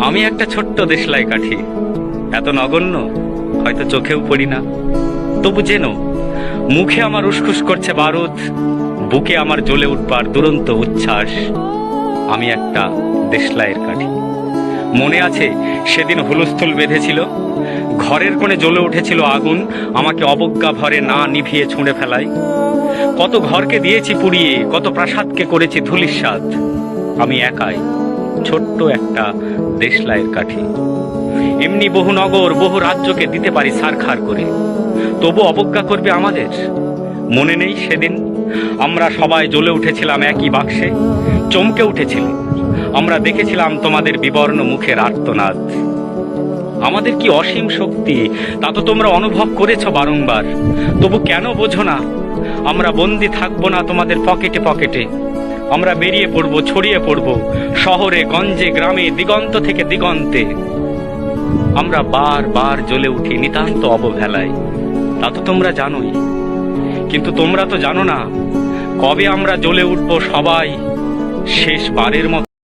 আমি একটা ছোট্ট দেশলাই কাঠি, এত নগণ্য হয়তো চোখেও পড়ি না। তবু যেন মুখে আমার উসখুস করছে বারুদ, বুকে আমার জ্বলে উঠবার দুরন্ত উচ্ছ্বাস। আমি একটা দেশলাইয়ের কাঠি। মনে আছে সেদিন হুলস্থুল বেঁধেছিল, ঘরের কোণে জ্বলে উঠেছিল আগুন, আমাকে অবজ্ঞা ভরে না নিভিয়ে ছুঁড়ে ফেলায়। কত ঘরকে দিয়েছি পুড়িয়ে, কত প্রাসাদকে করেছি ধূলিসাৎ। আমি একাই ছোট্ট একটা দেশলাইয়ের কাঠি। এমনি বহু নগর বহু রাজ্যকে দিতে পারি ছারখার করে, তবু অবজ্ঞা করবে আমাদের। মনে নেই সেদিন আমরা সবাই জ্বলে উঠেছিলাম একই বাক্সে, চমকে উঠেছিলাম আমরা, দেখেছিলাম তোমাদের বিবর্ণ মুখের আর্তনাদ। আমাদের কি অসীম শক্তি তা তো তোমরা অনুভব করেছ বারংবার, তবু কেন বোঝো না? আমরা বন্দি থাকবো না তোমাদের পকেটে পকেটে। আমরা বেরিয়ে পড়বো, ছড়িয়ে পড়বো শহরে গঞ্জে গ্রামে, দিগন্ত থেকে দিগন্তে। আমরা বার বার জ্বলে উঠি নিতান্ত অবহেলায়, তা তো তোমরা জানোই। কিন্তু তোমরা তো জানো না কবে আমরা জ্বলে উঠবো সবাই শেষবারের মতো।